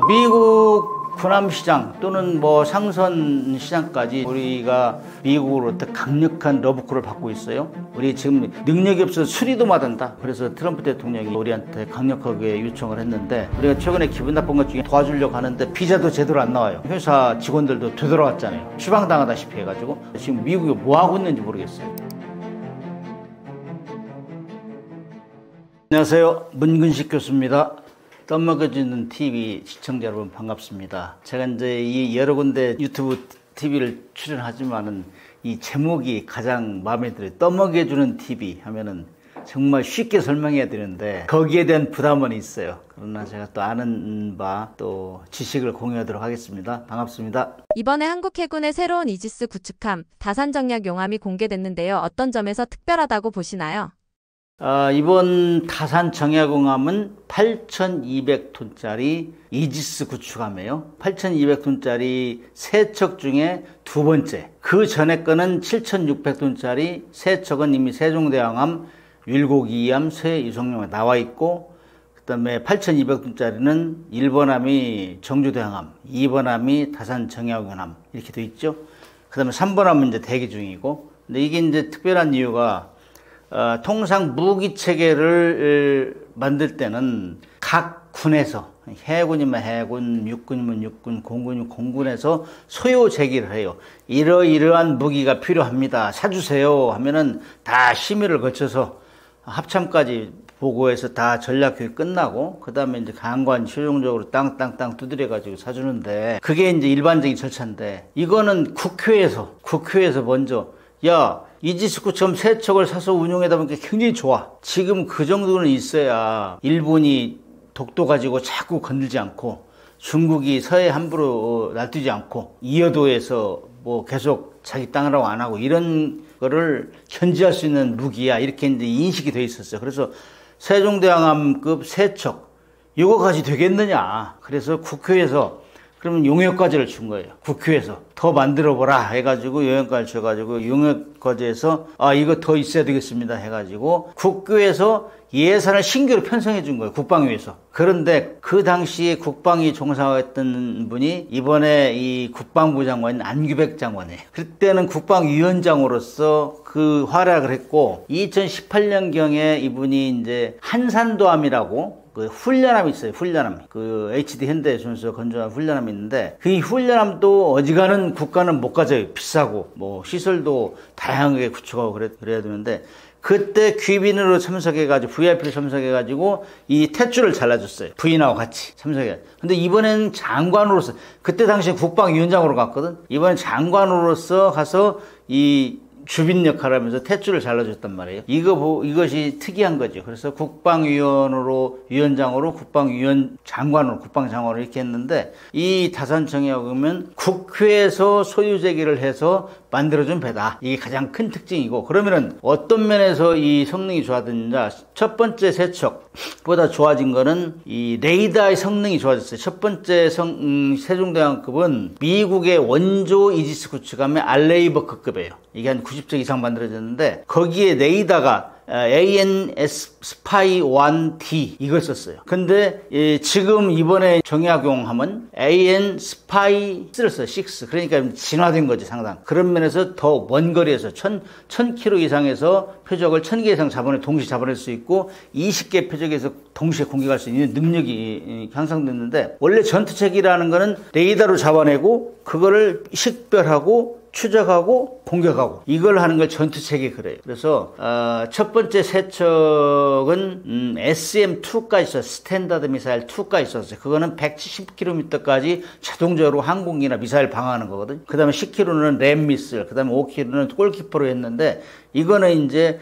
미국 군함시장 또는 상선 시장까지 우리가 미국으로부터 강력한 러브콜을 받고 있어요. 우리 지금 능력이 없어서 수리도 받는다. 그래서 트럼프 대통령이 우리한테 강력하게 요청을 했는데, 우리가 최근에 기분 나쁜 것 중에 도와주려고 하는데 비자도 제대로 안 나와요. 회사 직원들도 되돌아왔잖아요. 추방당하다시피 해가지고 지금 미국이 뭐하고 있는지 모르겠어요. 안녕하세요, 문근식 교수입니다. 떠먹여주는 TV 시청자 여러분 반갑습니다. 제가 이제 이 여러 군데 유튜브 TV를 출연하지만은 이 제목이 가장 마음에 들어요. 떠먹여주는 TV 하면은 정말 쉽게 설명해야 되는데 거기에 대한 부담은 있어요. 그러나 제가 또 아는 바 또 지식을 공유하도록 하겠습니다. 반갑습니다. 이번에 한국 해군의 새로운 이지스 구축함 다산 정약 용암이 공개됐는데요. 어떤 점에서 특별하다고 보시나요? 이번 다산 정약용암은 8,200톤짜리 이지스 구축함이에요. 8,200톤짜리 세 척 중에 두 번째. 그 전에 거는 7,600톤짜리 세 척은 이미 세종대왕함, 율곡2함, 쇠유성룡에 나와 있고, 그 다음에 8,200톤짜리는 1번함이 정주대왕함, 2번함이 다산 정약용암 이렇게 돼 있죠. 그 다음에 3번함은 이제 대기 중이고. 근데 이게 이제 특별한 이유가 통상 무기 체계를 만들 때는 각 군에서, 해군이면 해군, 육군이면 육군, 공군이면 공군에서 소요 제기를 해요. 이러이러한 무기가 필요합니다. 사주세요 하면은 다 심의를 거쳐서 합참까지 보고해서 다 전략 교육 끝나고, 그 다음에 이제 강관 최종적으로 땅땅땅 두드려가지고 사주는데, 그게 이제 일반적인 절차인데, 이거는 국회에서 먼저, 야, 이지스 구축함 세 척을 사서 운용하다 보니까 굉장히 좋아. 지금 그 정도는 있어야 일본이 독도 가지고 자꾸 건들지 않고, 중국이 서해 함부로 놔두지 않고, 이여도에서 계속 자기 땅이라고 안 하고, 이런 거를 견제할 수 있는 무기야. 이렇게 이제 인식이 돼 있었어요. 그래서 세종대왕함급 세 척, 이거 가지 되겠느냐. 그래서 국회에서 그러면 용역과제를 준 거예요. 국회에서 더 만들어보라 해가지고 용역과제를 줘가지고, 용역과제에서 이거 더 있어야 되겠습니다 해가지고 국교에서 예산을 신규로 편성해 준 거예요. 국방위에서. 그런데 그 당시에 국방위 종사했던 분이 이번에 이 국방부 장관인 안규백 장관이에요. 그때는 국방위원장으로서 그 활약을 했고, 2018년경에 이분이 이제 한산도함이라고 그 훈련함이 있어요. 훈련함. 그 HD 현대에서 건조한 훈련함이 있는데, 그 훈련함도 어지간한 국가는 못 가져요. 비싸고 시설도 다양하게 구축하고 그래야 되는데, 그때 귀빈으로 참석해가지고 VIP로 참석해가지고 이 탯줄을 잘라줬어요. 부인하고 같이 참석해. 근데 이번에는 장관으로서, 그때 당시에 국방위원장으로 갔거든. 이번엔 장관으로서 가서 이 주빈 역할을 하면서 탯줄을 잘라줬단 말이에요. 이것이 특이한 거죠. 그래서 위원장으로 장관으로 국방장관으로 이렇게 했는데, 이 다산 정약용은 국회에서 소유 제기를 해서 만들어준 배다. 이게 가장 큰 특징이고, 그러면은 어떤 면에서 이 성능이 좋아졌느냐? 첫 번째 세척보다 좋아진 거는 이 레이더의 성능이 좋아졌어요. 첫 번째 세종대왕급은 미국의 원조 이지스 구축함의 알레이버크급이에요. 이게 한 90척 이상 만들어졌는데, 거기에 레이더가 AN SPY-1T 이걸 썼어요. 근데 지금 이번에 정약용함은 AN SPY-6를 써요. 6. 그러니까 진화된 거지 상당. 그런 면에서 더 먼 거리에서 1000km 이상에서 표적을 1000개 이상 동시에 잡아낼 수 있고, 20개 표적에서 동시에 공격할 수 있는 능력이 향상됐는데, 원래 전투체계라는 거는 레이더로 잡아내고 그거를 식별하고 추적하고 공격하고, 이걸 하는 걸 전투체계 그래요. 그래서 첫 번째 세척은 SM-2까지 있었어요. 스탠다드 미사일 2까지 있었어요. 그거는 170km까지 자동적으로 항공기나 미사일 방어하는 거거든요. 그 다음에 10km는 램 미슬, 그 다음에 5km는 골키퍼로 했는데, 이거는 이제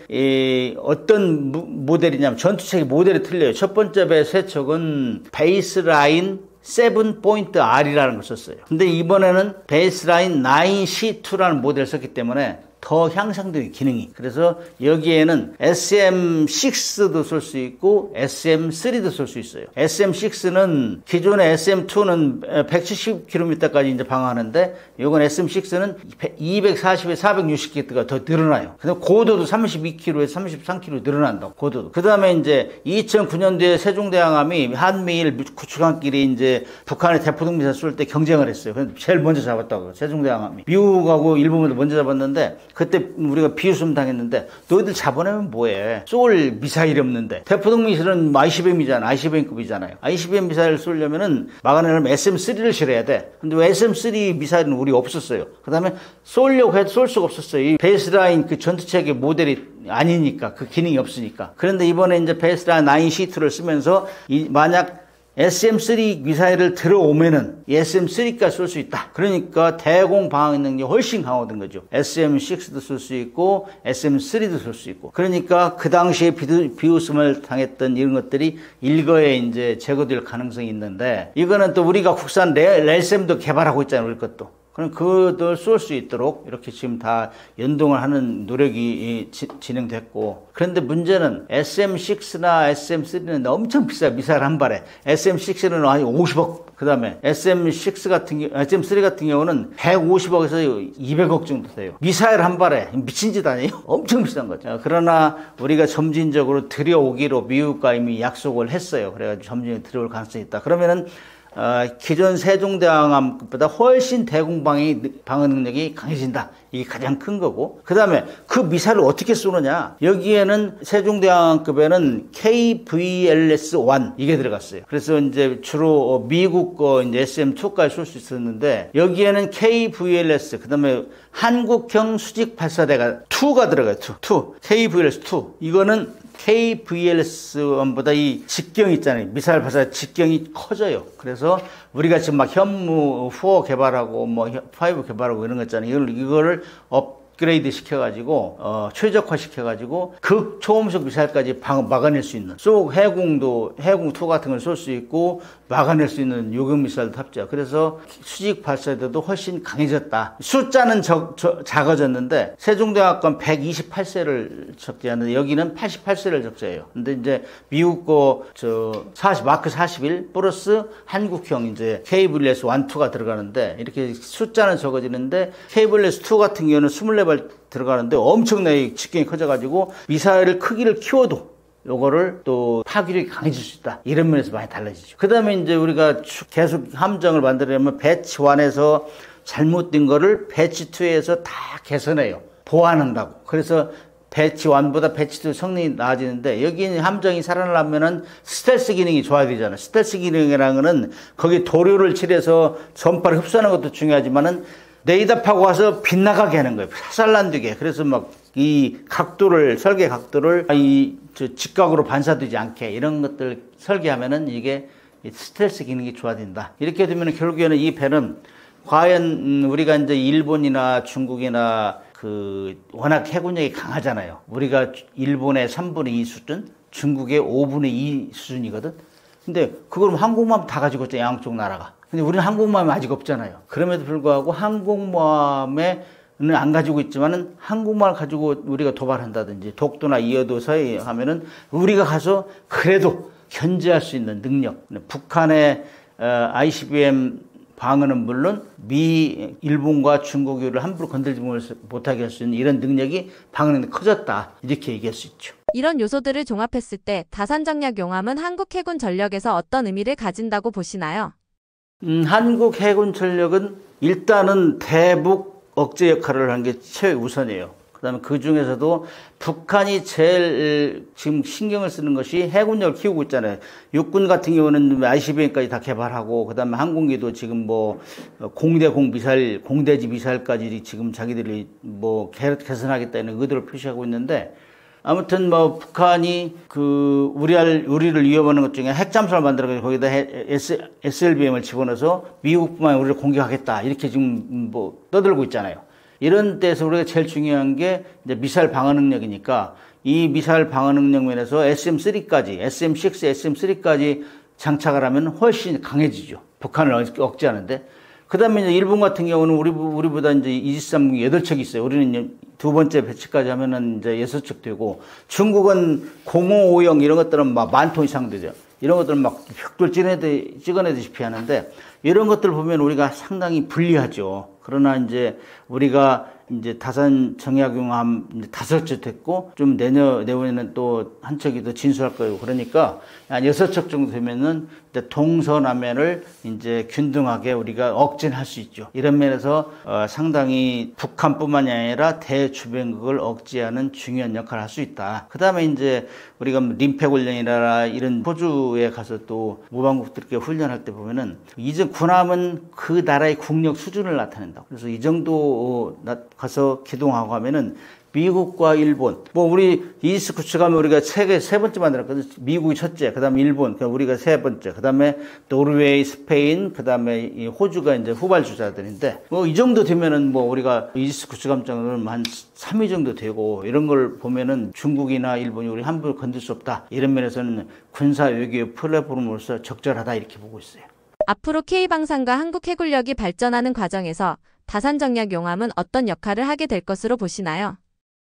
어떤 모델이냐면 전투체계 모델이 틀려요. 첫 번째 배 세척은 베이스라인 7.R이라는 걸 썼어요. 근데 이번에는 베이스라인 9C2라는 모델을 썼기 때문에 더 향상돼요, 기능이. 그래서 여기에는 SM6도 쏠 수 있고 SM3도 쏠 수 있어요. SM6는 기존의 SM2는 170km까지 이제 방어하는데 이건 SM6는 240에 460km가 더 늘어나요. 그래서 고도도 32km에서 33km 늘어난다고, 고도도. 그 다음에 이제 2009년도에 세종대왕암이 한미일 구축함끼리 이제 북한의 대포동 미사일 쏠 때 경쟁을 했어요. 그래서 제일 먼저 잡았다고, 세종대왕암이. 미국하고 일본보다 먼저 잡았는데 그때 우리가 비웃음 당했는데 너희들 잡아내면 뭐해? 쏠 미사일이 없는데. 대포동 미사일은 ICBM이잖아. ICBM급이잖아요. ICBM 미사일을 쏘려면은 막아내려면 SM3를 실어야 돼. 근데 왜 SM3 미사일은 우리 없었어요. 그 다음에 쏘려고 해도 쏠 수가 없었어요. 이 베이스라인 그 전투체계 모델이 아니니까, 그 기능이 없으니까. 그런데 이번에 이제 베이스라인 9C2를 쓰면서 만약 SM3 미사일을 들어오면은 SM3까지 쏠 수 있다. 그러니까 대공 방어 능력이 훨씬 강화된 거죠. SM6도 쏠 수 있고 SM3도 쏠 수 있고. 그러니까 그 당시에 비웃음을 당했던 이런 것들이 일거에 이제 제거될 가능성이 있는데, 이거는 또 우리가 국산 렐셈도 개발하고 있잖아요, 우리 것도. 그럼 그것을 쏠 수 있도록 이렇게 지금 다 연동을 하는 노력이 진행됐고, 그런데 문제는 SM6나 SM3는 엄청 비싸요. 미사일 한 발에. SM6는 한 50억. 그 다음에 SM3 같은 경우는 150억에서 200억 정도 돼요. 미사일 한 발에. 미친 짓 아니에요? 엄청 비싼 거죠. 그러나 우리가 점진적으로 들여오기로 미국과 이미 약속을 했어요. 그래가지고 점진적으로 들여올 가능성이 있다. 그러면은 기존 세종대왕암보다 훨씬 방어 능력이 강해진다. 이게 가장 큰 거고. 그 다음에 그 미사일을 어떻게 쏘느냐. 여기에는 세종대왕급에는 KVLS-1 이게 들어갔어요. 그래서 이제 주로 미국 거 이제 SM2까지 쏠 수 있었는데, 여기에는 KVLS, 그 다음에 한국형 수직 발사대가 2가 들어가요. 2. KVLS-2. 이거는 KVLS-1보다 이 직경이 있잖아요. 미사일 발사 직경이 커져요. 그래서 우리가 지금 막 현무 4 개발하고 뭐 5 개발하고 이런 거 있잖아요. 이거를 업그레이드 시켜가지고 최적화 시켜가지고 극초음속 미사일까지 막아낼 수 있는, 해군 2 같은 걸 쏠 수 있고 막아낼 수 있는 요격 미사일도 탑재하고. 그래서 수직 발사대도 훨씬 강해졌다. 숫자는 작아졌는데 세종대왕권 128세를 적재하는데 여기는 88세를 적재해요. 근데 이제 미국 거 마크 41 플러스 한국형 이제 KVLS-1, 2가 들어가는데, 이렇게 숫자는 적어지는데 KVLS-2 같은 경우는 24발 들어가는데 엄청나게 직경이 커져가지고 미사일을 크기를 키워도 요거를 또 파괴력이 강해질 수 있다. 이런 면에서 많이 달라지죠. 그 다음에 이제 우리가 계속 함정을 만들려면 배치 1에서 잘못된 거를 배치 2에서 다 개선해요. 보완한다고. 그래서 배치 1보다 배치 2 성능이 나아지는데, 여기 함정이 살아나려면은 스텔스 기능이 좋아야 되잖아요. 스텔스 기능이라는 거는 거기 도료를 칠해서 전파를 흡수하는 것도 중요하지만은 레이더 파고 와서 빗나가게 하는 거예요. 사살난두게. 그래서 막 이 설계 각도를 직각으로 반사되지 않게 이런 것들 설계하면은 이게 스텔스 기능이 좋아진다. 이렇게 되면 결국에는 이 배는 과연 우리가 이제 일본이나 중국이나 워낙 해군력이 강하잖아요. 우리가 일본의 3분의 2 수준, 중국의 5분의 2 수준이거든. 근데 그걸 항공모함 다 가지고 있잖아요, 양쪽 나라가. 근데 우리는 항공모함이 아직 없잖아요. 그럼에도 불구하고 항공모함에는 안 가지고 있지만은 항공모함을 가지고 우리가 도발한다든지 독도나 이어도 서해 하면은 우리가 가서 그래도 견제할 수 있는 능력. 북한의 ICBM 방어는 물론 일본과 중국을 함부로 건들지 못하게 할 수 있는 이런 능력이 방어 능력이 커졌다. 이렇게 얘기할 수 있죠. 이런 요소들을 종합했을 때 다산정약 용암은 한국 해군 전력에서 어떤 의미를 가진다고 보시나요? 한국 해군 전력은 일단은 대북 억제 역할을 한 게 최우선이에요. 그 다음에 그 중에서도 북한이 제일 지금 신경을 쓰는 것이 해군력을 키우고 있잖아요. 육군 같은 경우는 ICBM까지 다 개발하고, 그 다음에 항공기도 지금 공대공 미사일, 공대지 미사일까지 지금 자기들이 개선하겠다는 의도를 표시하고 있는데, 아무튼 북한이 우리를 위협하는 것 중에 핵잠수를 만들어가지고 거기다 SLBM을 집어넣어서 미국뿐만 아니라 우리를 공격하겠다. 이렇게 지금 떠들고 있잖아요. 이런 데서 우리가 제일 중요한 게 이제 미사일 방어 능력이니까, 이 미사일 방어 능력 면에서 SM6, SM3까지 장착을 하면 훨씬 강해지죠. 북한을 억제하는데. 그 다음에 이제 일본 같은 경우는 우리보다 이제 이지스 항공기 8척이 있어요. 우리는 두 번째 배치까지 하면은 이제 6척 되고, 중국은 0550 이런 것들은 막 10,000톤 이상 되죠. 이런 것들은 막 벽돌 찍어내듯이 피하는데, 이런 것들 보면 우리가 상당히 불리하죠. 그러나 이제 우리가 이제 다산 정약용함 5척 됐고, 좀 내년에는 또 한 척이 더 진수할 거예요. 그러니까 한 6척 정도 되면은 이제 동서남면을 이제 균등하게 우리가 억제할 수 있죠. 이런 면에서 상당히 북한뿐만이 아니라 대주변국을 억제하는 중요한 역할을 할 수 있다. 그 다음에 이제 우리가 림팩 훈련이나 이런 호주에 가서 또 무방국들께 훈련할 때 보면은 이제 군함은 그 나라의 국력 수준을 나타낸다. 그래서 이 정도 가서 기동하고 하면은 미국과 일본, 뭐 우리 이지스 구축하면 우리가 세계 세 번째 만들었거든. 미국이 첫째, 그다음에 일본, 그다음 우리가 세 번째, 그다음에 노르웨이, 스페인, 그다음에 이 호주가 이제 후발주자들인데, 뭐 이 정도 되면은 뭐 우리가 이지스 구축함정은 한 3위 정도 되고, 이런 걸 보면은 중국이나 일본이 우리 함부로 건들 수 없다. 이런 면에서는 군사 외교 플랫폼으로서 적절하다 이렇게 보고 있어요. 앞으로 K방산과 한국 해군력이 발전하는 과정에서 다산정약 용암은 어떤 역할을 하게 될 것으로 보시나요?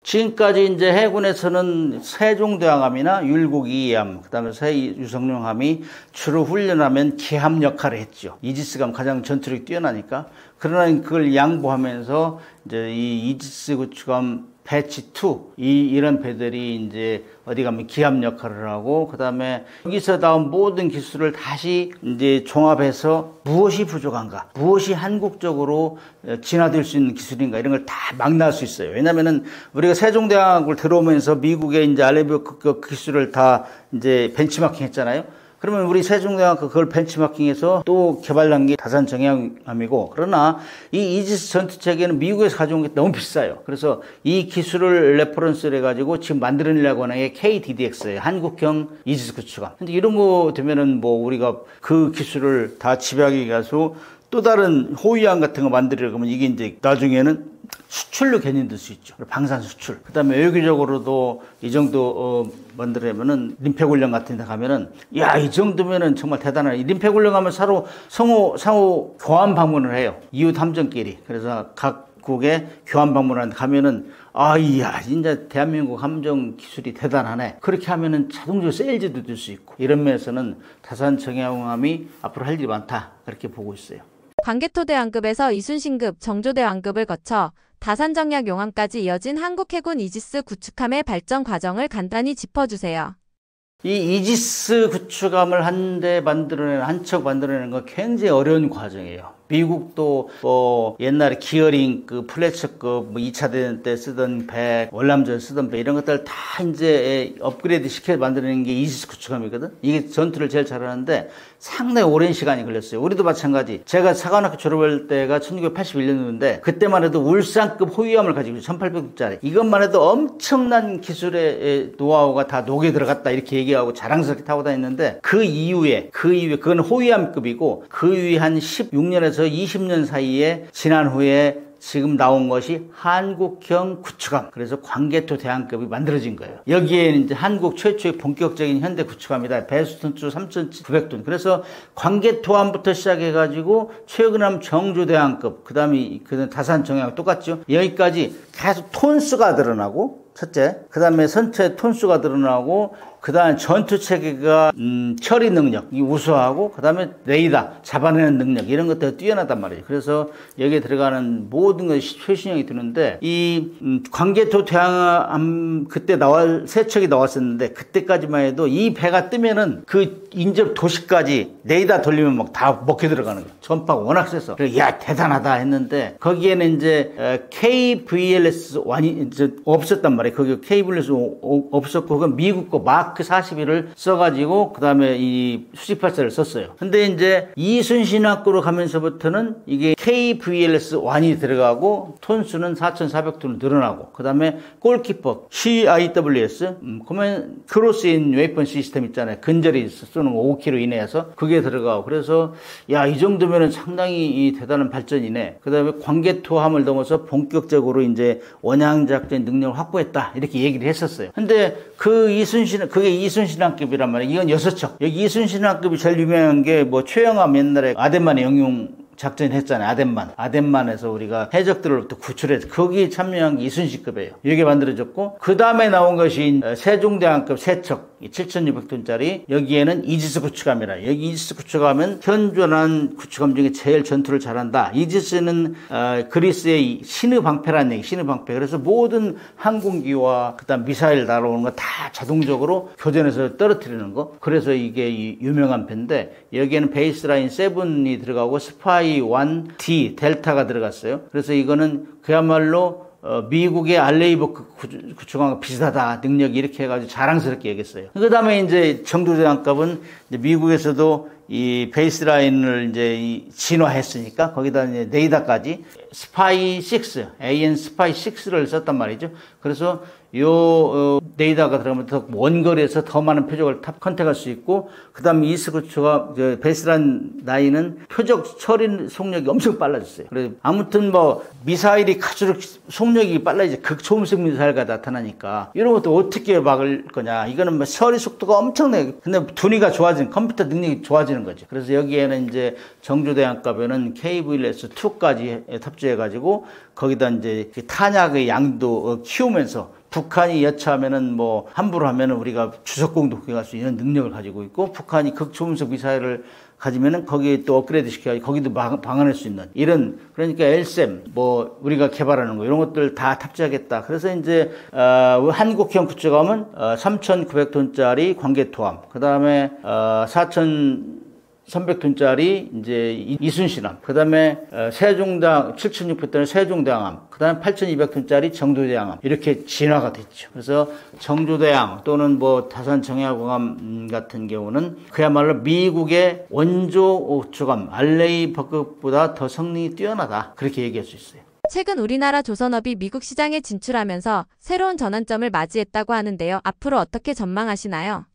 지금까지 이제 해군에서는 세종대왕함이나 율곡 2함, 그다음에 세유성룡함이 주로 훈련하면 기함 역할을 했죠. 이지스가 가장 전투력이 뛰어나니까. 그러나 그걸 양보하면서 이제 이 이지스 구축함 배치 2 이런 배들이 이제 어디 가면 기함 역할을 하고, 그다음에 여기서 나온 모든 기술을 다시 이제 종합해서 무엇이 부족한가, 무엇이 한국적으로 진화될 수 있는 기술인가, 이런 걸 다 망라할 수 있어요. 왜냐면은 우리가 세종대왕을 들어오면서 미국의 이제 알레비오 그 기술을 다 이제 벤치마킹 했잖아요. 그러면 우리 세종대왕 그걸 벤치마킹해서 또 개발한 게 다산 정약함이고, 그러나 이 이지스 전투체계는 미국에서 가져온 게 너무 비싸요. 그래서 이 기술을 레퍼런스를 해가지고 지금 만들어내려고 하는 게 KDDX예요. 한국형 이지스 구축함. 근데 이런 거 되면은 뭐 우리가 그 기술을 다 집약해 가서 또 다른 호위함 같은 거 만들려고 하면 이게 이제 나중에는 수출로 견인될 수 있죠. 방산 수출. 그 다음에 외교적으로도 이 정도 만들려면은 림팩훈련 같은 데 가면은, 야, 이 정도면은 정말 대단하네. 림팩훈련 가면 상호 교환 방문을 해요. 이웃 함정끼리. 그래서 각국에 교환 방문하는데 가면은, 아, 이야, 진짜 대한민국 함정 기술이 대단하네. 그렇게 하면은 자동적으로 세일즈도 될 수 있고, 이런 면에서는 다산 정약용함이 앞으로 할 일이 많다. 그렇게 보고 있어요. 광개토대왕급에서 이순신급, 정조대왕급을 거쳐 다산정약 용암까지 이어진 한국해군 이지스 구축함의 발전 과정을 간단히 짚어주세요. 이 이지스 구축함을 한 척 만들어내는 건 굉장히 어려운 과정이에요. 미국도 뭐 옛날에 기어링 그 플래처급 뭐 2차 대전 때 쓰던 배, 월남전 쓰던 배, 이런 것들 다 이제 업그레이드 시켜 만드는 게 이지스 구축함이거든. 이게 전투를 제일 잘하는데 상당히 오랜 시간이 걸렸어요. 우리도 마찬가지. 제가 사관학교 졸업할 때가 1981년도인데 그때만 해도 울산급 호위함을 가지고 1800짜리 이것만 해도 엄청난 기술의 노하우가 다 녹여 들어갔다 이렇게 얘기하고 자랑스럽게 타고 다녔는데, 그 이후에 그건 호위함급이고, 그 이후에 한 16년에서 20년 사이에 지난 후에 지금 나온 것이 한국형 구축함. 그래서 광개토 대왕급이 만들어진 거예요. 여기에는 이제 한국 최초의 본격적인 현대 구축함이다. 배수톤수 3,900톤. 그래서 광개토함부터 시작해가지고 최근함 정조대왕급, 그 다음에 다산 정약 똑같죠. 여기까지 계속 톤수가 늘어나고, 첫째. 그 다음에 선체 톤수가 늘어나고, 그 다음에 전투체계가 처리 능력이 우수하고, 그 다음에 레이더 잡아내는 능력, 이런 것들이 뛰어나단 말이에요. 그래서 여기에 들어가는 모든 것이 최신형이 드는데, 이 광개토 대왕함 그때 세 척이 나왔었는데, 그때까지만 해도 이 배가 뜨면은 그 인접 도시까지 레이더 돌리면 막 다 먹혀 들어가는 거예요. 전파가 워낙 세서. 그래서 야, 대단하다 했는데, 거기에는 이제 KVLS-1이 이제 없었단 말이에요. 거기 KVLS 없었고, 그건 미국 거 마크 41을 써가지고 그 다음에 이 수직발사를 썼어요. 근데 이제 이순신학교로 가면서부터는 이게 KVLS-1이 들어가고 톤수는 4,400톤으로 늘어나고, 그 다음에 골키퍼 CIWS 그러면 크로스인 웨이펀 시스템 있잖아요. 근절이 쏘는 거 5km 이내에서 그게 들어가고, 그래서 야, 이 정도면은 상당히 대단한 발전이네. 그 다음에 광개토함을 넘어서 본격적으로 이제 원양작전 능력을 확보했다 이렇게 얘기를 했었어요. 근데 그게 이순신함급이란 말이에요. 이건 6척. 여기 이순신함급이 제일 유명한 게 뭐 최영암 옛날에 아덴만의 영웅 작전했잖아요. 아덴만에서 우리가 해적들을 또 구출해서 거기 참여한 게 이순신급이에요. 이게 만들어졌고 그 다음에 나온 것이 세종대왕급 세척 7,600톤짜리 여기에는 이지스 구축함이라. 여기 이지스 구축함은 현존한 구축함 중에 제일 전투를 잘한다. 이지스는 그리스의 신의 방패라는 얘기. 신의 방패. 그래서 모든 항공기와 그다음 미사일 날아오는 거 다 자동적으로 교전에서 떨어뜨리는 거. 그래서 이게 유명한 배인데 여기에는 베이스라인 7이 들어가고 스파이 1D 델타가 들어갔어요. 그래서 이거는 그야말로 미국의 알레이버크 구축함과 비슷하다. 능력이 이렇게 해가지고 자랑스럽게 얘기했어요. 그 다음에 이제 정조대왕급은 이제 미국에서도 이 베이스라인을 이제 진화했으니까 거기다 이제 레이더까지 스파이 6, AN 스파이 6를 썼단 말이죠. 그래서 요 레이더가 들어가면 더 원거리에서 더 많은 표적을 컨택할 수 있고, 그 다음에 이스구추가 베이스라인 라인은 표적 처리 속력이 엄청 빨라졌어요. 그래서 아무튼 뭐 미사일이 갈수록 속력이 빨라지죠. 극초음속 미사일가 나타나니까 이런 것도 어떻게 막을 거냐. 이거는 뭐 처리 속도가 엄청나게, 근데 둔위가 좋아지는, 컴퓨터 능력이 좋아지는 거죠. 그래서 여기에는 이제 정조대왕급에는 KVLS-2까지 탑재해가지고 거기다 이제 탄약의 양도 키우면서 북한이 여차하면은 뭐 함부로 하면은 우리가 주석공도 갈 수 있는 능력을 가지고 있고, 북한이 극초음속 미사일을 가지면은 거기에 또 업그레이드 시켜가지고 거기도 방어할 수 있는 이런, 그러니까 LSAM 뭐 우리가 개발하는 거 이런 것들 다 탑재하겠다. 그래서 이제 한국형 구축함은 3,900톤짜리 광개토함, 그 다음에 4,300톤짜리 이제 이순신함, 그 다음에 세종대왕 7,600톤의 세종대왕함, 그 다음에 8,200톤짜리 정조대왕함, 이렇게 진화가 됐죠. 그래서 정조대왕 또는 뭐 다산정약공함 같은 경우는 그야말로 미국의 원조 구축함 알레이버크보다 더 성능이 뛰어나다, 그렇게 얘기할 수 있어요. 최근 우리나라 조선업이 미국 시장에 진출하면서 새로운 전환점을 맞이했다고 하는데요. 앞으로 어떻게 전망하시나요?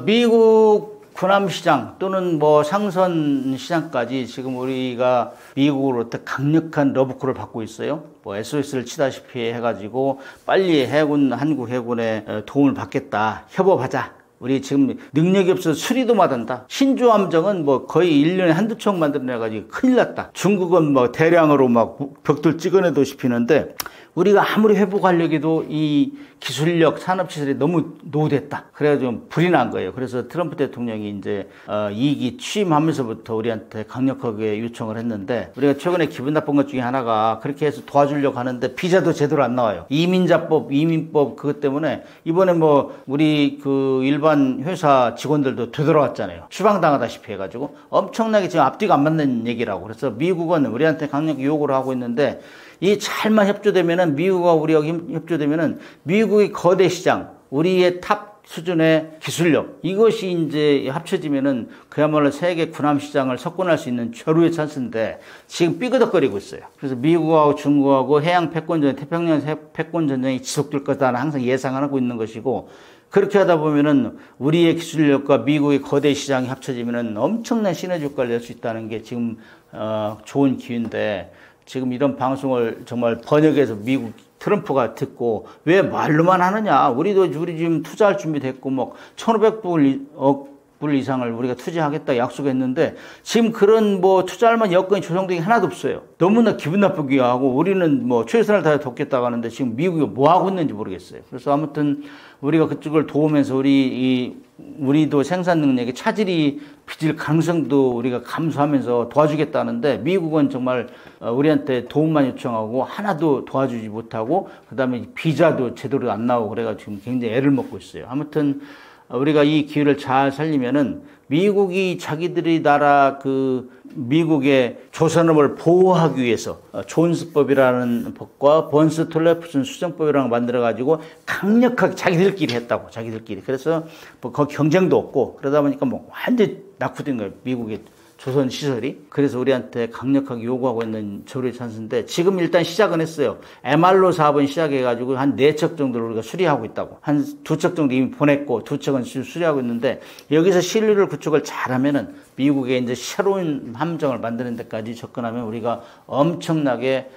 미국 군함시장 또는 뭐 상선 시장까지 지금 우리가 미국으로부터 강력한 러브콜을 받고 있어요. 뭐 SOS를 치다시피 해가지고 빨리 한국 해군의 도움을 받겠다. 협업하자. 우리 지금 능력이 없어서 수리도 못한다. 신주함정은 뭐 거의 1년에 한두 척 만들어내가지고 큰일 났다. 중국은 뭐 대량으로 막 벽돌 찍어내도록 피는데, 우리가 아무리 회복하려고 해도 이 기술력, 산업시설이 너무 노후됐다. 그래가지고 불이 난 거예요. 그래서 트럼프 대통령이 이제 2기 취임하면서부터 우리한테 강력하게 요청을 했는데, 우리가 최근에 기분 나쁜 것 중에 하나가 그렇게 해서 도와주려고 하는데 비자도 제대로 안 나와요. 이민법 그것 때문에 이번에 뭐 우리 그 일반 회사 직원들도 되돌아왔잖아요. 추방당하다시피 해가지고 엄청나게 지금 앞뒤가 안 맞는 얘기라고. 그래서 미국은 우리한테 강력히 요구를 하고 있는데, 이 잘만 협조되면은, 미국과 우리가 협조되면은 미국의 거대 시장, 우리의 탑 수준의 기술력, 이것이 이제 합쳐지면은 그야말로 세계 군함 시장을 석권할 수 있는 절호의 찬스인데 지금 삐그덕거리고 있어요. 그래서 미국하고 중국하고 해양 패권전쟁, 태평양 패권 전쟁이 지속될 거다는 항상 예상하고 있는 것이고, 그렇게 하다 보면은 우리의 기술력과 미국의 거대 시장이 합쳐지면은 엄청난 시너지 효과를 낼 수 있다는 게 지금 좋은 기회인데, 지금 이런 방송을 정말 번역해서 미국 트럼프가 듣고 왜 말로만 하느냐. 우리 지금 투자할 준비 됐고 뭐 1,500억 불 이상을 우리가 투자하겠다 약속했는데 지금 그런 뭐 투자할 만한 여건이 조성된 게 하나도 없어요. 너무나 기분 나쁘게 하고 우리는 뭐 최선을 다해 돕겠다고 하는데 지금 미국이 뭐 하고 있는지 모르겠어요. 그래서 아무튼 우리가 그쪽을 도우면서 우리도 생산 능력에 차질이 빚을 가능성도 우리가 감수하면서 도와주겠다는데, 미국은 정말 우리한테 도움만 요청하고 하나도 도와주지 못하고, 그 다음에 비자도 제대로 안 나오고 그래가지고 지금 굉장히 애를 먹고 있어요. 아무튼 우리가 이 기회를 잘 살리면은 미국이 자기들이 나라 미국의 조선업을 보호하기 위해서 존스법이라는 법과 번스 톨레프슨 수정법이라는 걸 만들어가지고 강력하게 자기들끼리 했다고, 자기들끼리. 그래서 뭐 거기 경쟁도 없고 그러다 보니까 뭐 완전히 낙후된 거예요, 미국의 조선 시설이. 그래서 우리한테 강력하게 요구하고 있는 절호의 찬스인데, 지금 일단 시작은 했어요. MR로 사업은 시작해가지고 한 4척 정도를 우리가 수리하고 있다고. 한 2척 정도 이미 보냈고 2척은 수리하고 있는데, 여기서 신뢰를 구축을 잘하면은 미국의 이제 새로운 함정을 만드는 데까지 접근하면 우리가 엄청나게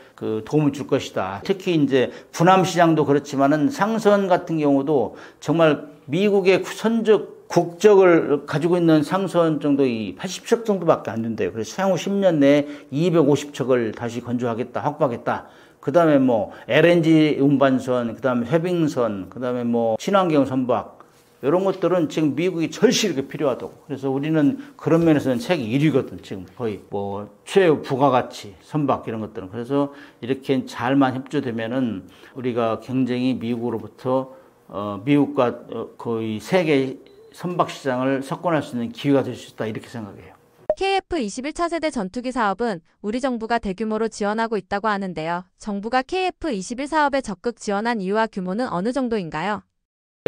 도움을 줄 것이다. 특히 이제 군함 시장도 그렇지만은 상선 같은 경우도 정말 미국의 선적 국적을 가지고 있는 상선 정도 이 80척 정도밖에 안 된대요. 그래서 향후 10년 내에 250척을 다시 건조하겠다, 확보하겠다. 그 다음에 뭐 LNG 운반선, 그 다음에 회빙선, 그 다음에 뭐 친환경 선박 이런 것들은 지금 미국이 절실하게 필요하다고. 그래서 우리는 그런 면에서는 세계 1위거든. 지금 거의 뭐 최고 부가가치 선박 이런 것들은. 그래서 이렇게 잘만 협조되면은 우리가 굉장히 미국으로부터 미국과 거의 세계 선박 시장을 석권할 수 있는 기회가 될 수 있다 이렇게 생각해요. KF-21 차세대 전투기 사업은 우리 정부가 대규모로 지원하고 있다고 하는데요. 정부가 KF-21 사업에 적극 지원한 이유와 규모는 어느 정도인가요?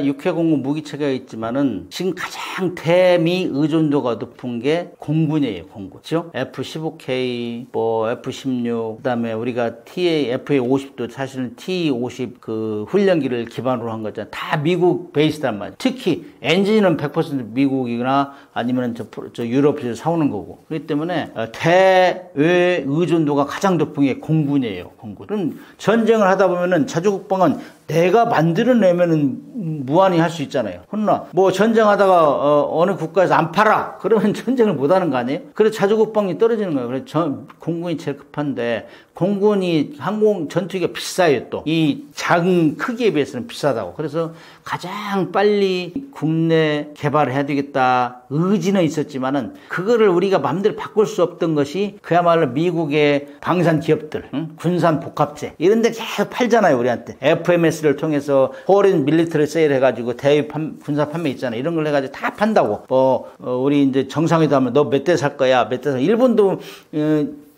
육해공군 무기체계가 있지만은 지금 가장 대미 의존도가 높은 게 공군이에요, 공군. 그죠? F-15K, 뭐 F-16, 그다음에 우리가 FA-50도 사실은 T-50 그 훈련기를 기반으로 한 거잖아요. 다 미국 베이스단 말이에요. 특히 엔진은 100% 미국이거나 아니면 저 유럽에서 사오는 거고. 그렇기 때문에 대외 의존도가 가장 높은 게 공군이에요, 공군. 그럼 전쟁을 하다 보면은 자주국방은 내가 만들어내면은 무한히 할 수 있잖아요. 그러나 뭐 전쟁하다가 어느 국가에서 안 팔아 그러면 전쟁을 못 하는 거 아니에요? 그래서 자주국방이 떨어지는 거예요. 그래서 공군이 제일 급한데 공군이 항공 전투기가 비싸요. 또 이 작은 크기에 비해서는 비싸다고. 그래서 가장 빨리 국내 개발을 해야 되겠다 의지는 있었지만은 그거를 우리가 마음대로 바꿀 수 없던 것이 그야말로 미국의 방산 기업들, 군산 복합체 이런 데 계속 팔잖아요. 우리한테 FMS를 통해서 포린 밀리터리 세일 해가지고 대외 군사 판매 있잖아요. 이런 걸 해가지고 다 판다고. 우리 이제 정상회담 하면 너 몇 대 살 거야? 몇 대 살? 일본도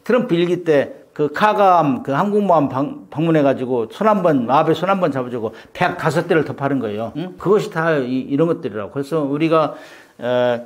트럼프 일기 때 그 카감 그 항공모함 방문해가지고 마베 손 한 번 잡아주고 105대를 더 파는 거예요. 응? 그것이 다 이런 것들이라고. 그래서 우리가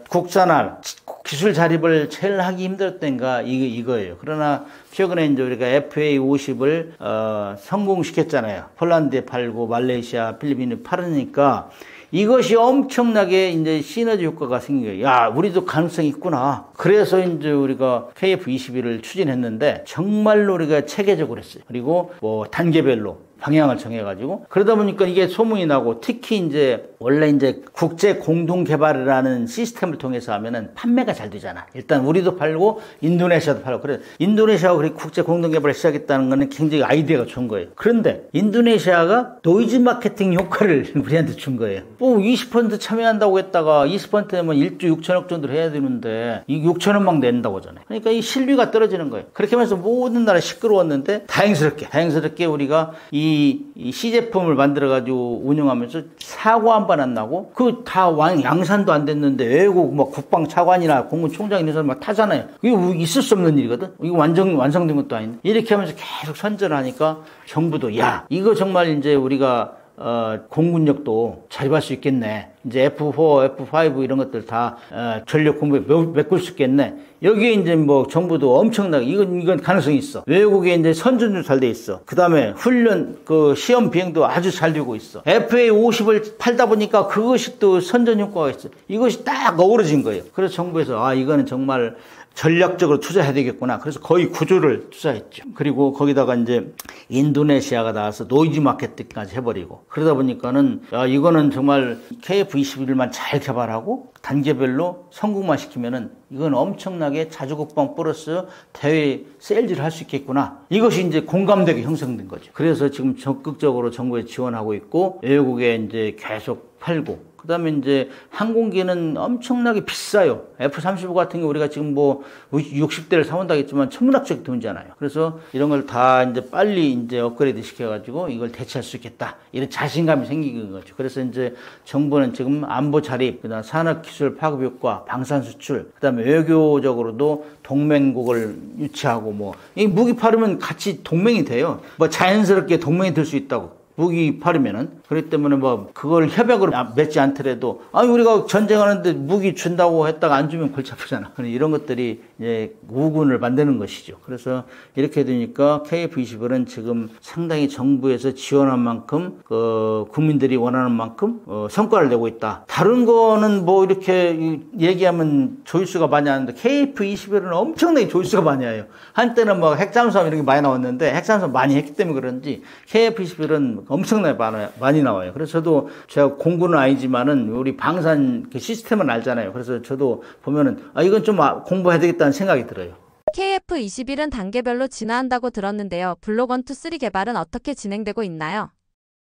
국산화 기술 자립을 제일 하기 힘들었던 게 이거예요. 그러나 최근에 이제 우리가 FA-50을 성공시켰잖아요. 폴란드에 팔고 말레이시아, 필리핀에 팔으니까 이것이 엄청나게 이제 시너지 효과가 생긴 거예요. 야, 우리도 가능성이 있구나. 그래서 이제 우리가 KF-21을 추진했는데 정말로 우리가 체계적으로 했어요. 그리고 뭐 단계별로 방향을 정해가지고 그러다 보니까 이게 소문이 나고 특히 이제 원래 이제 국제 공동 개발이라는 시스템을 통해서 하면은 판매가 잘 되잖아. 일단 우리도 팔고 인도네시아도 팔고 그래. 인도네시아가 그렇게 국제 공동 개발을 시작했다는 거는 굉장히 아이디어가 좋은 거예요. 그런데 인도네시아가 노이즈 마케팅 효과를 우리한테 준 거예요. 뭐 20% 참여한다고 했다가 20%면 1조 6천억 정도를 해야 되는데 이 6천억만 낸다고 하잖아요. 그러니까 이 신뢰가 떨어지는 거예요. 그렇게 하면서 모든 나라 시끄러웠는데 다행스럽게 우리가 이 시제품을 만들어가지고 운영하면서 사고 한 번 안 나고 그 다 양산도 안 됐는데 외국 뭐 국방차관이나 공군총장 이런 사람 막 타잖아요. 이거 있을 수 없는 일이거든. 이거 완성된 것도 아닌데 이렇게 하면서 계속 선전을 하니까 정부도 야 이거 정말 이제 우리가 공군력도 자립할 수 있겠네. 이제 F4, F5 이런 것들 다 전력 공부에 메꿀 수 있겠네. 여기에 이제 뭐 정부도 엄청나게 이건 가능성이 있어. 외국에 이제 선전도 잘 돼 있어. 그 다음에 훈련 그 시험 비행도 아주 잘 되고 있어. FA-50을 팔다 보니까 그것이 또 선전 효과가 있어. 이것이 딱 어우러진 거예요. 그래서 정부에서 이거는 정말 전략적으로 투자해야 되겠구나. 그래서 거의 9조를 투자했죠. 그리고 거기다가 이제 인도네시아가 나와서 노이즈 마케팅까지 해버리고 그러다 보니까는 이거는 정말 KF-21만 잘 개발하고 단계별로 성공만 시키면은 이건 엄청나게 자주국방 플러스 대외 세일즈를 할 수 있겠구나. 이것이 이제 공감대가 형성된 거죠. 그래서 지금 적극적으로 정부에 지원하고 있고 외국에 이제 계속 팔고 그 다음에 이제 항공기는 엄청나게 비싸요. F-35 같은 게 우리가 지금 뭐 60대를 사온다고 했지만 천문학적 돈이잖아요. 그래서 이런 걸 다 이제 빨리 이제 업그레이드 시켜가지고 이걸 대체할 수 있겠다. 이런 자신감이 생기는 거죠. 그래서 이제 정부는 지금 안보 자립, 그 다음 산업기술 파급 효과, 방산 수출, 그 다음에 외교적으로도 동맹국을 유치하고 뭐, 이 무기 팔으면 같이 동맹이 돼요. 뭐 자연스럽게 동맹이 될 수 있다고. 무기 팔으면은. 그렇기 때문에 뭐, 그걸 협약으로 맺지 않더라도, 우리가 전쟁하는데 무기 준다고 했다가 안 주면 골치 아프잖아. 이런 것들이 이제 우군을 만드는 것이죠. 그래서 이렇게 되니까 KF-21은 지금 상당히 정부에서 지원한 만큼, 국민들이 원하는 만큼, 성과를 내고 있다. 다른 거는 뭐 이렇게 얘기하면 조회수가 많이 하는데 KF-21은 엄청나게 조회수가 많이 와요. 한때는 뭐 핵잠수함 이런 게 많이 나왔는데 핵잠수함 많이 했기 때문에 그런지 KF-21은 엄청나게 많이 나와요. 그래서 저도 제가 공부는 아니지만은 우리 방산 그 시스템은 알잖아요. 그래서 저도 보면은 이건 좀 공부해야 되겠다는 생각이 들어요. KF-21은 단계별로 진화한다고 들었는데요. 블록 1, 2, 3 개발은 어떻게 진행되고 있나요?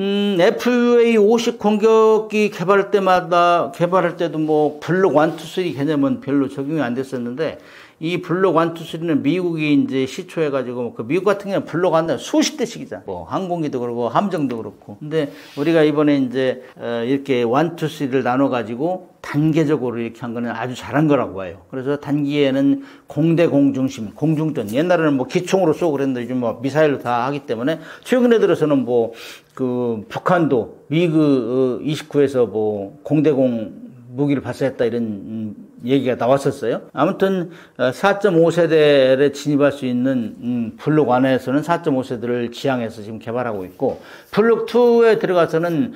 FA-50 공격기 개발할 때도 뭐 블록 1, 2, 3 개념은 별로 적용이 안 됐었는데 이 블록 1, 2, 3는 미국이 이제 시초해가지고 그 미국 같은 경우는 블록 한 수십 대씩이잖아. 뭐 항공기도 그렇고 함정도 그렇고. 근데 우리가 이번에 이제 이렇게 1, 2, 3를 나눠가지고 단계적으로 이렇게 한 거는 아주 잘한 거라고 봐요. 그래서 단기에는 공대공 중심, 공중전. 옛날에는 뭐 기총으로 쏘고 그랬는데 요즘 뭐 미사일로 다 하기 때문에 최근에 들어서는 뭐 그 북한도 미그 29에서 뭐 공대공 무기를 발사했다 이런 얘기가 나왔었어요. 아무튼 4.5세대에 진입할 수 있는 블록 1에서는 4.5세대를 지향해서 지금 개발하고 있고 블록 2에 들어가서는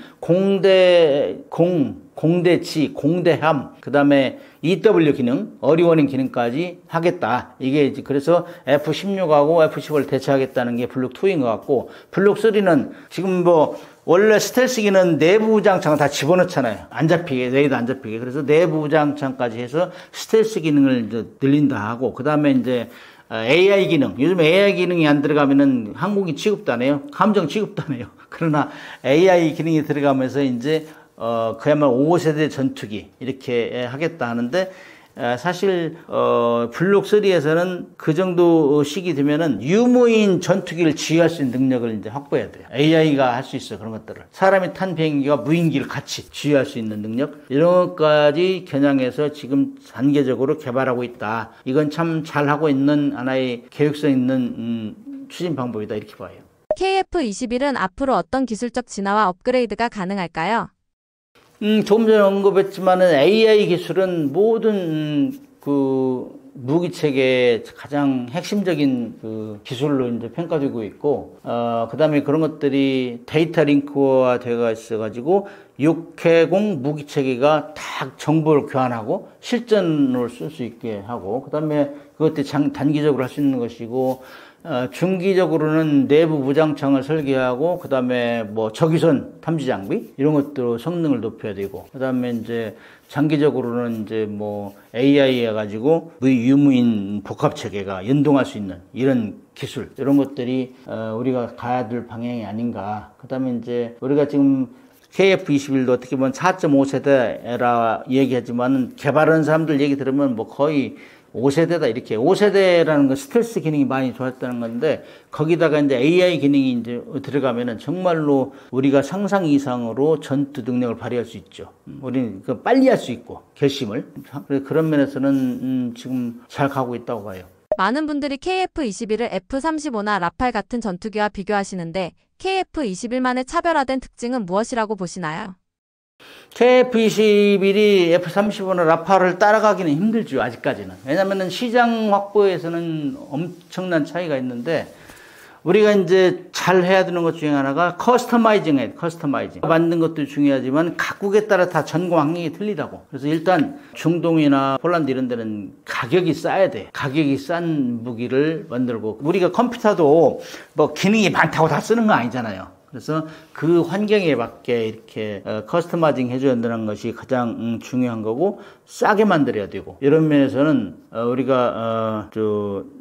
공대지, 공대함, 그 다음에 EW 기능, 어리워닝 기능까지 하겠다. 이게 이제 그래서 F-16하고 F-15를 대체하겠다는 게 블록 2인 것 같고 블록 3는 지금 뭐 원래 스텔스기는 내부 장창을 다 집어넣잖아요. 안 잡히게, 레이더 안 잡히게. 그래서 내부 장창까지 해서 스텔스 기능을 이제 늘린다 하고, 그 다음에 이제 AI 기능. 요즘 AI 기능이 안 들어가면은 항공기 취급도 안 해요. 함정 취급도 안 해요. 그러나 AI 기능이 들어가면서 이제 그야말로 5세대 전투기 이렇게 하겠다 하는데 사실 블록 3에서는 그 정도 시기 되면은 유무인 전투기를 지휘할 수 있는 능력을 이제 확보해야 돼요. AI가 할 수 있어요. 그런 것들을. 사람이 탄 비행기와 무인기를 같이 지휘할 수 있는 능력 이런 것까지 겨냥해서 지금 단계적으로 개발하고 있다. 이건 참 잘하고 있는 하나의 계획성 있는 추진 방법이다 이렇게 봐요. KF-21은 앞으로 어떤 기술적 진화와 업그레이드가 가능할까요? 조금 전에 언급했지만은 AI 기술은 모든 그 무기 체계의 가장 핵심적인 그 기술로 이제 평가되고 있고, 그 다음에 그런 것들이 데이터 링크화 되어 있어가지고 육해공 무기 체계가 다 정보를 교환하고 실전으로 쓸 수 있게 하고, 그 다음에 그것들이 단기적으로 할 수 있는 것이고, 중기적으로는 내부 무장창을 설계하고, 그 다음에 뭐 적위선 탐지 장비 이런 것도 성능을 높여야 되고, 그 다음에 이제 장기적으로는 이제 뭐 AI 해가지고 유무인 복합 체계가 연동할 수 있는 이런 기술 이런 것들이 우리가 가야 될 방향이 아닌가. 그 다음에 이제 우리가 지금 KF-21도 어떻게 보면 4.5세대라 얘기하지만 개발하는 사람들 얘기 들으면 뭐 거의 5세대다 이렇게 5세대라는 건 스텔스 기능이 많이 좋았다는 건데 거기다가 이제 AI 기능이 이제 들어가면은 정말로 우리가 상상 이상으로 전투 능력을 발휘할 수 있죠. 우리는 그 빨리 할 수 있고 결심을 그런 면에서는 지금 잘 가고 있다고 봐요. 많은 분들이 KF-21을 F-35나 라팔 같은 전투기와 비교하시는데 KF-21만의 차별화된 특징은 무엇이라고 보시나요? KF-21이 F-35나 라팔을 따라가기는 힘들죠, 아직까지는. 왜냐면은 시장 확보에서는 엄청난 차이가 있는데, 우리가 이제 잘 해야 되는 것 중에 하나가 커스터마이징. 만든 것도 중요하지만 각국에 따라 다 전공 환경이 틀리다고. 그래서 일단 중동이나 폴란드 이런 데는 가격이 싸야 돼. 가격이 싼 무기를 만들고, 우리가 컴퓨터도 뭐 기능이 많다고 다 쓰는 거 아니잖아요. 그래서 그 환경에 맞게 이렇게 커스터마이징 해줘야 된다는 것이 가장 중요한 거고 싸게 만들어야 되고 이런 면에서는 우리가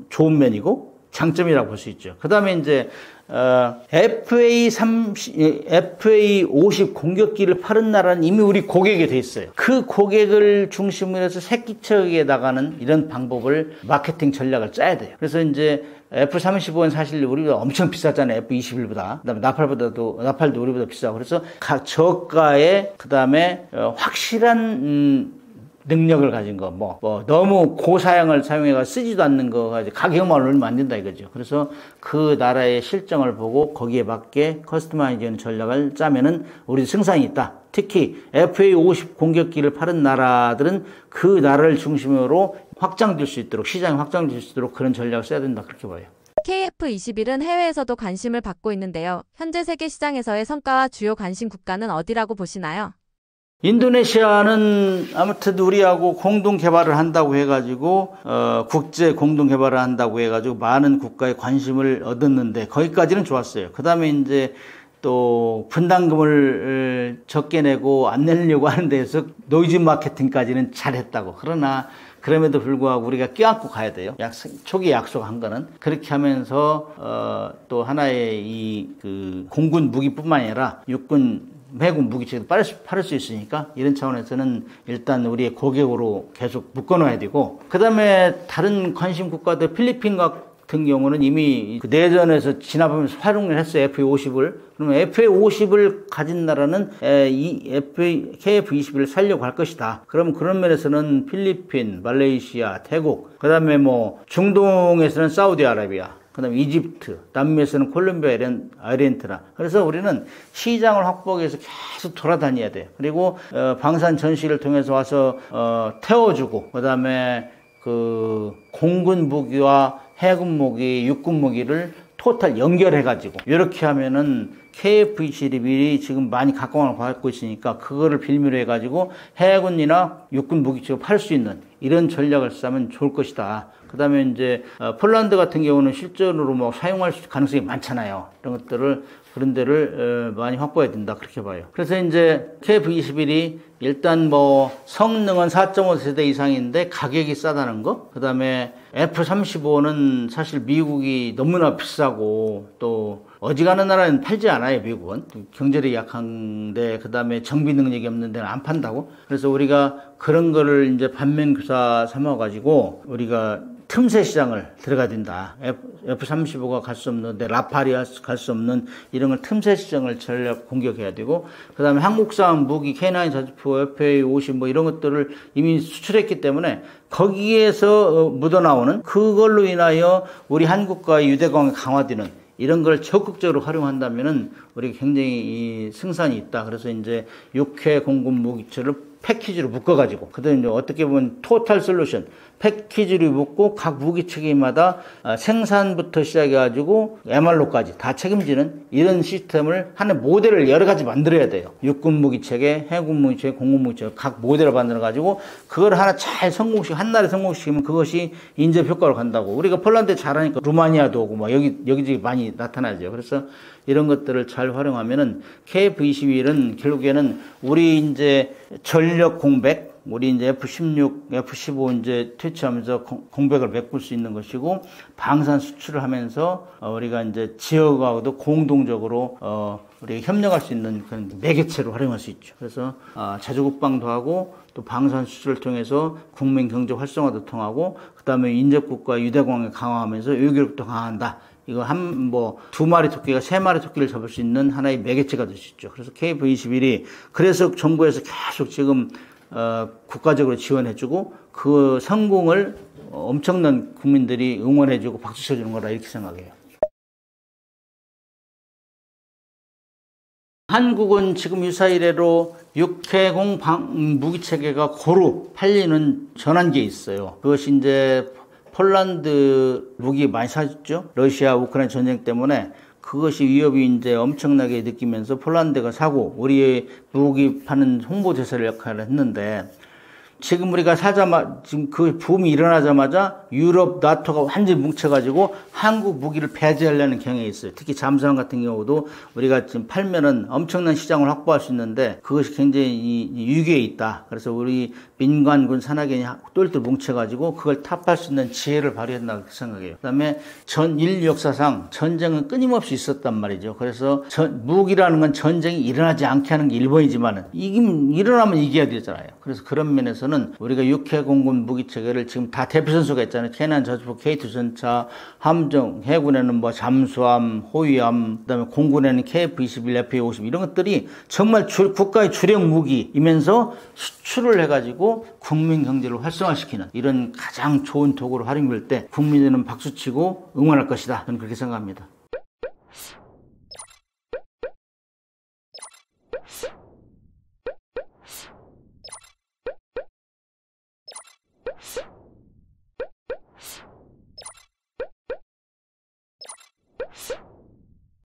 좋은 면이고 장점이라고 볼 수 있죠. 그 다음에 이제 FA-50 공격기를 파는 나라는 이미 우리 고객이 돼 있어요. 그 고객을 중심으로 해서 새끼척에 나가는 이런 방법을 마케팅 전략을 짜야 돼요. 그래서 이제 F-35는 사실 우리보다 엄청 비싸잖아요. F-21보다. 그다음에 나팔도 우리보다 비싸고. 그래서 저가에 그다음에 확실한 능력을 가진 거, 너무 고사양을 사용해가 쓰지도 않는 거가 가격만 올리면 안 된다 이거죠. 그래서 그 나라의 실정을 보고 거기에 맞게 커스터마이징 전략을 짜면은 우리 승산이 있다. 특히 FA-50 공격기를 파는 나라들은 그 나라를 중심으로 확장될 수 있도록, 시장이 확장될 수 있도록 그런 전략을 써야 된다. 그렇게 봐요. KF-21은 해외에서도 관심을 받고 있는데요. 현재 세계 시장에서의 성과와 주요 관심 국가는 어디라고 보시나요? 인도네시아는 아무튼 우리하고 공동 개발을 한다고 해가지고 국제 공동 개발을 한다고 해가지고 많은 국가의 관심을 얻었는데 거기까지는 좋았어요. 그 다음에 이제 또 분담금을 적게 내고 안 내려고 하는 데서 노이즈 마케팅까지는 잘했다고. 그러나 그럼에도 불구하고 우리가 껴안고 가야 돼요. 초기 약속한 거는. 그렇게 하면서 또 하나의 그 공군 무기뿐만 아니라 육군 해군 무기체도 팔을 수 있으니까 이런 차원에서는 일단 우리의 고객으로 계속 묶어놔야 되고, 그 다음에 다른 관심 국가들 필리핀 같은 경우는 이미 그 내전에서 진압하면서 활용을 했어요. FA-50을. 그러면 FA-50을 가진 나라는 KF-21을 살려고 할 것이다. 그러면 그런 면에서는 필리핀, 말레이시아, 태국, 그 다음에 뭐 중동에서는 사우디아라비아, 그 다음에 이집트, 남미에서는 콜롬비아, 아르헨티나. 그래서 우리는 시장을 확보하기 위해서 계속 돌아다녀야 돼요. 그리고 방산 전시를 통해서 와서 태워주고, 그 다음에 그 공군 무기와 해군 무기, 육군 무기를 토탈 연결해가지고 이렇게 하면은 KF-21이 지금 많이 각광을 받고 있으니까 그거를 빌미로 해가지고 해군이나 육군 무기체로 팔 수 있는 이런 전략을 쓰면 좋을 것이다. 그 다음에 이제 폴란드 같은 경우는 실전으로 뭐 사용할 가능성이 많잖아요. 그런 데를 많이 확보해야 된다. 그렇게 봐요. 그래서 이제 KF-21이 일단 뭐 성능은 4.5세대 이상인데 가격이 싸다는 거. 그 다음에 F-35는 사실 미국이 너무나 비싸고 또 어지간한 나라는 팔지 않아요. 미국은 경제력이 약한데, 그 다음에 정비 능력이 없는 데는 안 판다고. 그래서 우리가 그런 거를 이제 반면교사 삼아가지고 우리가 틈새 시장을 들어가야 된다. F-35가 갈 수 없는데 라팔이 갈 수 없는 이런 걸 틈새 시장을 전략 공격해야 되고, 그 다음에 한국산 무기 K9 자주포, FA-50 뭐 이런 것들을 이미 수출했기 때문에 거기에서 묻어나오는 그걸로 인하여 우리 한국과의 유대관계가 강화되는 이런 걸 적극적으로 활용한다면은 우리가 굉장히 승산이 있다. 그래서 이제 6회 공군 무기체를 패키지로 묶어가지고, 그다음에 이제 어떻게 보면 토탈 솔루션 패키지로 묶고 각 무기 체계마다 생산부터 시작해가지고 MR로까지 다 책임지는 이런 시스템을 하는 모델을 여러 가지 만들어야 돼요. 육군 무기 체계, 해군 무기 체계, 공군 무기 체계 각 모델을 만들어가지고 그걸 하나 잘 한 날에 성공시키면 그것이 인접 효과로 간다고. 우리가 폴란드 잘하니까 루마니아도 오고 막 여기저기 많이 나타나죠. 그래서 이런 것들을 잘 활용하면은 KF-21은 결국에는 우리 이제 전력 공백, 우리 이제 F-16, F-15 이제 퇴치하면서 공백을 메꿀 수 있는 것이고, 방산 수출을 하면서 우리가 이제 지역하고도 공동적으로 우리가 협력할 수 있는 그런 매개체로 활용할 수 있죠. 그래서 자주국방도 하고 또 방산 수출을 통해서 국민 경제 활성화도 통하고, 그다음에 인접국가 유대관계 강화하면서 외교력도 강화한다. 이거 두 마리 토끼가 세 마리 토끼를 잡을 수 있는 하나의 매개체가 될 수 있죠. 그래서 KF-21이 그래서 정부에서 계속 지금 국가적으로 지원해주고 그 성공을 엄청난 국민들이 응원해주고 박수 쳐주는 거라 이렇게 생각해요. 한국은 지금 유사 이래로 육해공 무기체계가 고루 팔리는 전환기에 있어요. 그것이 이제 폴란드 무기 많이 사줬죠. 러시아 우크라이나 전쟁 때문에 그것이 위협이 이제 엄청나게 느끼면서 폴란드가 사고 우리의 무기 파는 홍보대사를 역할을 했는데, 지금 우리가 지금 그 붐이 일어나자마자 유럽, 나토가 완전히 뭉쳐가지고 한국 무기를 배제하려는 경향이 있어요. 특히 잠수함 같은 경우도 우리가 지금 팔면은 엄청난 시장을 확보할 수 있는데 그것이 굉장히 위기에 있다. 그래서 우리 민간군 산하견이 똘똘 뭉쳐가지고 그걸 타파할 수 있는 지혜를 발휘한다고 생각해요. 그 다음에 인류 역사상 전쟁은 끊임없이 있었단 말이죠. 그래서 무기라는 건 전쟁이 일어나지 않게 하는 게 일본이지만은 일어나면 이겨야 되잖아요. 그래서 그런 면에서는 우리가 육해 공군 무기 체계를 지금 다 대표 선수가 있잖아요. K9 자주포, K2 전차, 함정, 해군에는 뭐 잠수함, 호위함, 그다음에 공군에는 KF-21, FA-50 이런 것들이 정말 국가의 주력 무기이면서 수출을 해가지고 국민 경제를 활성화시키는 이런 가장 좋은 도구로 활용될 때 국민들은 박수치고 응원할 것이다. 저는 그렇게 생각합니다. you